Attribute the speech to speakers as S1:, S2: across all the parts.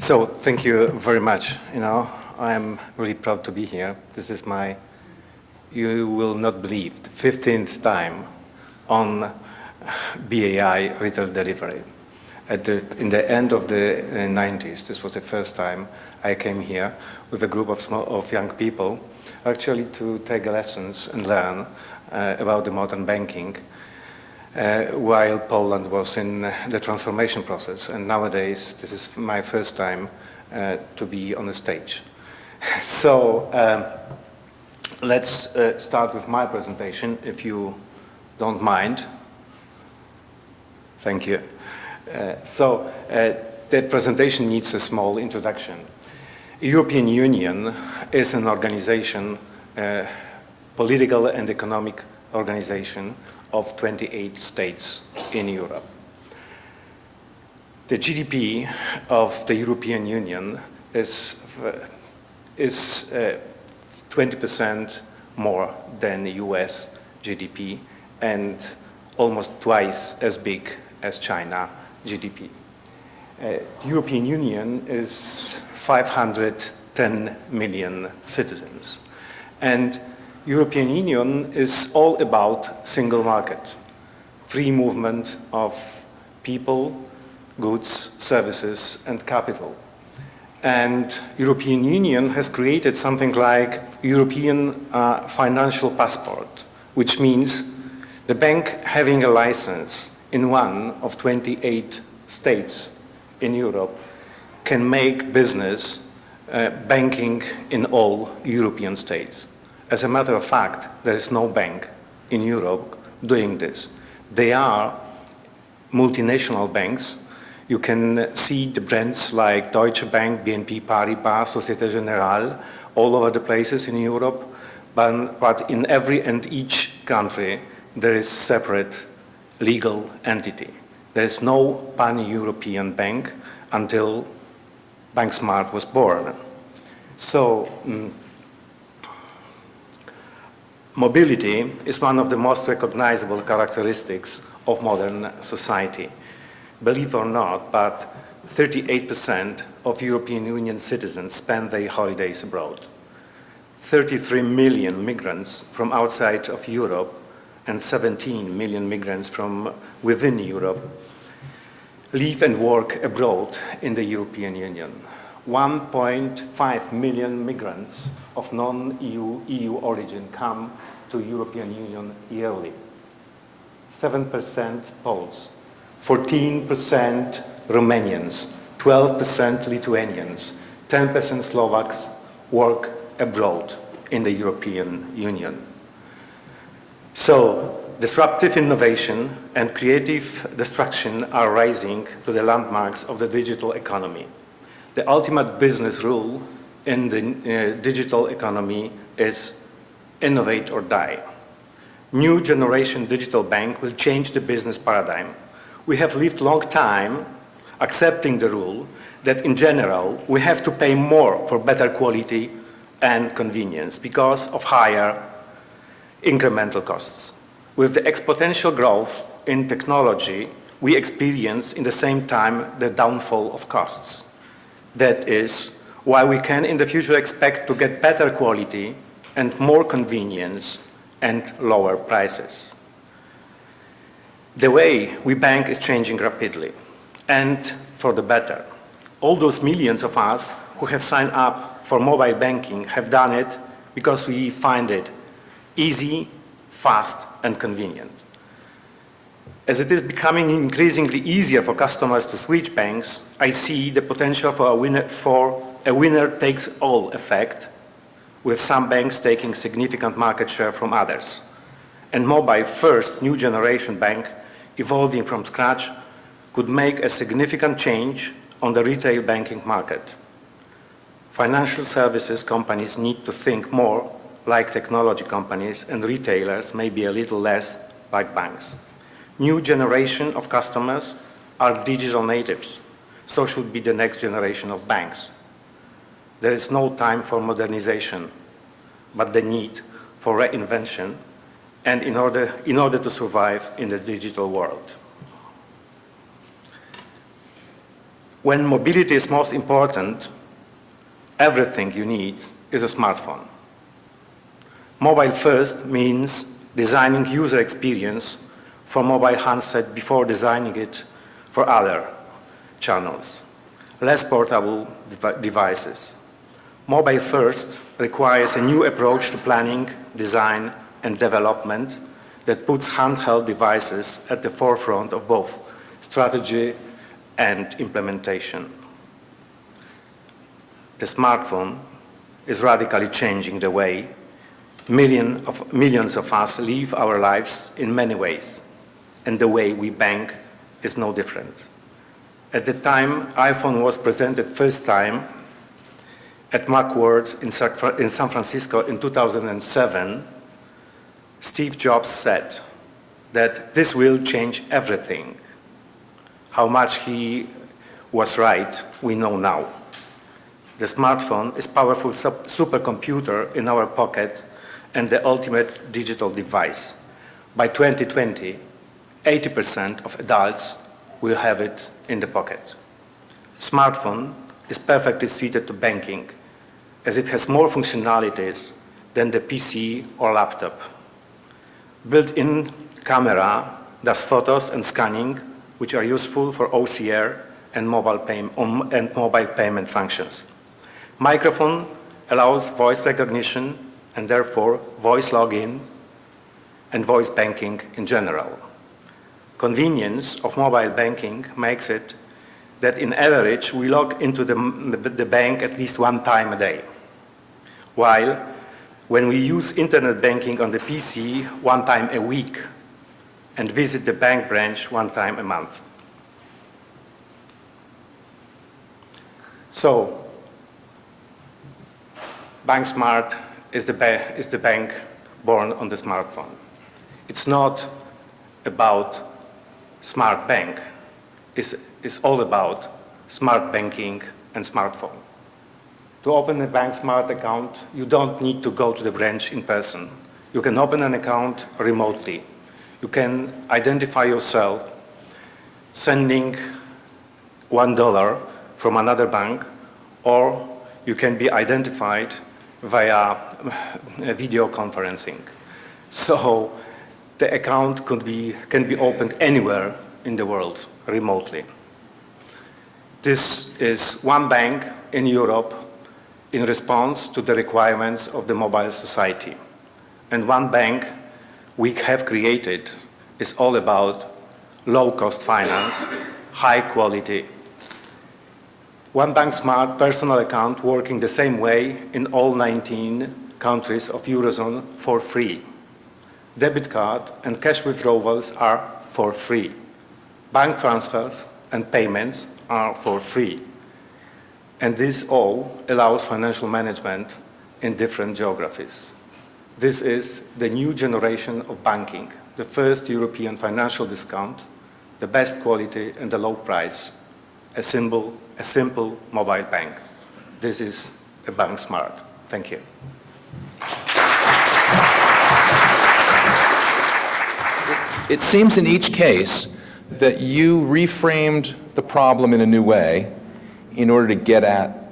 S1: So thank you very much. I'm really proud to be here. This is my, you will not believe, the 15th time on BAI retail delivery. In the end of the 90s, this was the first time I came here with a group of young people, actually to take lessons and learn about the modern banking, while Poland was in the transformation process. And nowadays, this is my first time to be on the stage. So let's start with my presentation, if you don't mind. Thank you. That presentation needs a small introduction. European Union is an organization, political and economic organization of 28 states in Europe. The GDP of the European Union is 20% more than the US GDP and almost twice as big as China GDP. The European Union is 510 million citizens. And European Union is all about single market, free movement of people, goods, services, and capital. And European Union has created something like European financial passport, which means the bank having a license in one of 28 states in Europe can make business banking in all European states. As a matter of fact, there is no bank in Europe doing this. They are multinational banks. You can see the brands like Deutsche Bank, BNP Paribas, Société Générale, all over the places in Europe. But in every and each country, there is separate legal entity. There is no pan-European bank until BankSmart was born. So, mobility is one of the most recognizable characteristics of modern society. Believe it or not, but 38% of European Union citizens spend their holidays abroad. 33 million migrants from outside of Europe and 17 million migrants from within Europe live and work abroad in the European Union. 1.5 million migrants of non-EU origin come to European Union yearly. 7% Poles, 14% Romanians, 12% Lithuanians, 10% Slovaks work abroad in the European Union. So, disruptive innovation and creative destruction are rising to the landmarks of the digital economy. The ultimate business rule in the digital economy is innovate or die. New generation digital bank will change the business paradigm. We have lived a long time accepting the rule that in general we have to pay more for better quality and convenience because of higher incremental costs. With the exponential growth in technology, we experience in the same time the downfall of costs. That is why we can in the future expect to get better quality and more convenience and lower prices. The way we bank is changing rapidly and for the better. All those millions of us who have signed up for mobile banking have done it because we find it easy, fast, and convenient. As it is becoming increasingly easier for customers to switch banks, I see the potential for a winner-takes-all effect, with some banks taking significant market share from others. And mobile-first new generation bank, evolving from scratch, could make a significant change on the retail banking market. Financial services companies need to think more like technology companies, and retailers maybe a little less like banks. New generation of customers are digital natives, so should be the next generation of banks. There is no time for modernization, but the need for reinvention, and in order to survive in the digital world. When mobility is most important, everything you need is a smartphone. Mobile first means designing user experience for mobile handset before designing it for other channels, less portable devices. Mobile first requires a new approach to planning, design, and development that puts handheld devices at the forefront of both strategy and implementation. The smartphone is radically changing the way millions of us live our lives in many ways, and the way we bank is no different. At the time iPhone was presented first time at Macworld in San Francisco in 2007, Steve Jobs said that this will change everything. How much he was right, we know now. The smartphone is a powerful supercomputer in our pocket and the ultimate digital device. By 2020, 80% of adults will have it in the pocket. Smartphone is perfectly suited to banking, as it has more functionalities than the PC or laptop. Built-in camera does photos and scanning, which are useful for OCR and mobile payment functions. Microphone allows voice recognition and therefore voice login and voice banking in general. Convenience of mobile banking makes it that in average we log into the bank at least one time a day, while when we use internet banking on the PC one time a week and visit the bank branch one time a month. So, BankSmart is the bank born on the smartphone. It's not about smart bank. It's all about smart banking and smartphone. To open a BankSmart account, you don't need to go to the branch in person. You can open an account remotely. You can identify yourself sending $1 from another bank, or you can be identified via video conferencing. So the account can be opened anywhere in the world, remotely. This is one bank in Europe in response to the requirements of the mobile society. And one bank we have created is all about low-cost finance, high quality. One BankSmart personal account working the same way in all 19 countries of Eurozone for free. Debit card and cash withdrawals are for free. Bank transfers and payments are for free. And this all allows financial management in different geographies. This is the new generation of banking, the first European financial discount, the best quality and the low price, a simple mobile bank. This is a BankSmart. Thank you.
S2: It seems in each case that you reframed the problem in a new way in order to get at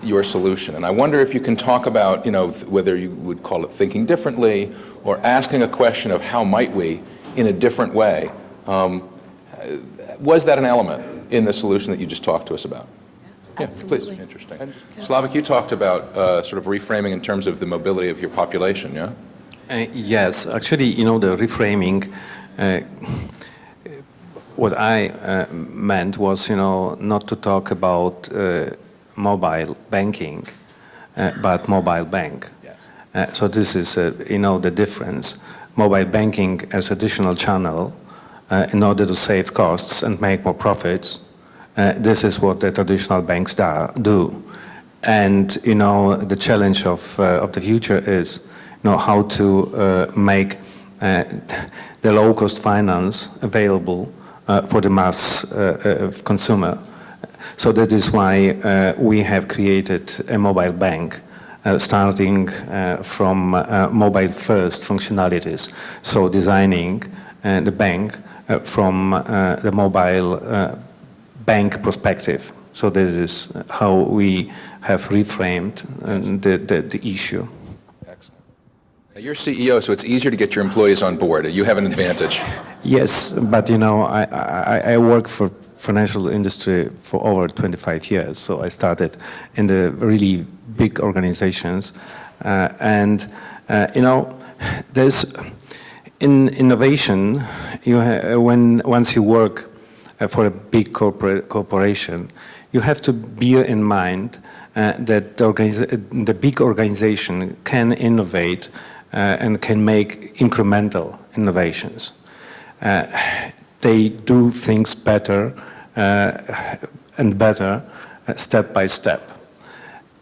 S2: your solution. And I wonder if you can talk about, whether you would call it thinking differently or asking a question of how might we in a different way. Was that an element in the solution that you just talked to us about?
S3: Absolutely.
S2: Yeah, please. Interesting. And Slavik, you talked about sort of reframing in terms of the mobility of your population, yeah?
S1: Yes, actually, the reframing, what I meant was, not to talk about mobile banking, but mobile bank.
S2: Yes.
S1: So this is, the difference. Mobile banking as additional channel in order to save costs and make more profits. This is what the traditional banks do. And, the challenge of the future is, how to make the low-cost finance available for the mass consumer. So that is why we have created a mobile bank, starting from mobile-first functionalities. So designing the bank from the mobile bank perspective. So that is how we have reframed the issue.
S2: Excellent. Now, you're CEO, so it's easier to get your employees on board. You have an advantage.
S1: Yes, but you know, I work for financial industry for over 25 years. So I started in the really big organizations, and you know, there's in innovation. Once you work for a big corporation, you have to bear in mind that the big organization can innovate and can make incremental innovations. They do things better and better step by step.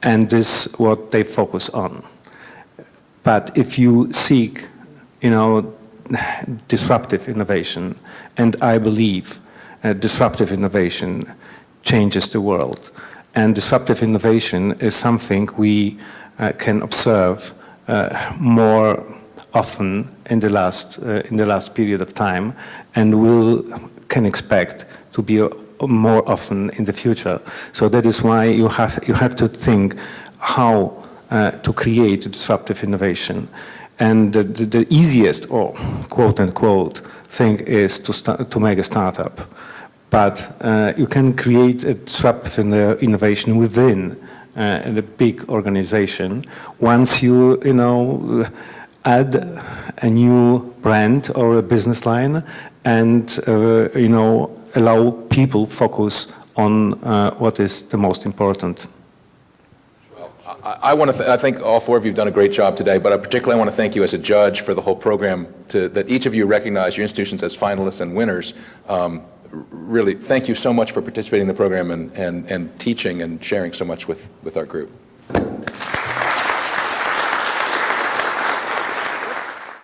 S1: And this is what they focus on. But if you seek, you know, disruptive innovation, and I believe disruptive innovation changes the world. And disruptive innovation is something we can observe more often in the last period of time, and can expect to be more often in the future. So that is why you have to think how to create disruptive innovation. And the easiest, or quote unquote, thing is to make a startup. But you can create a disruptive innovation within the big organization once you add a new brand or a business line, and allow people focus on what is the most important.
S2: I think all four of you have done a great job today, but particularly I want to thank you as a judge for the whole program, that each of you recognize your institutions as finalists and winners. Really, thank you so much for participating in the program and teaching and sharing so much with our group.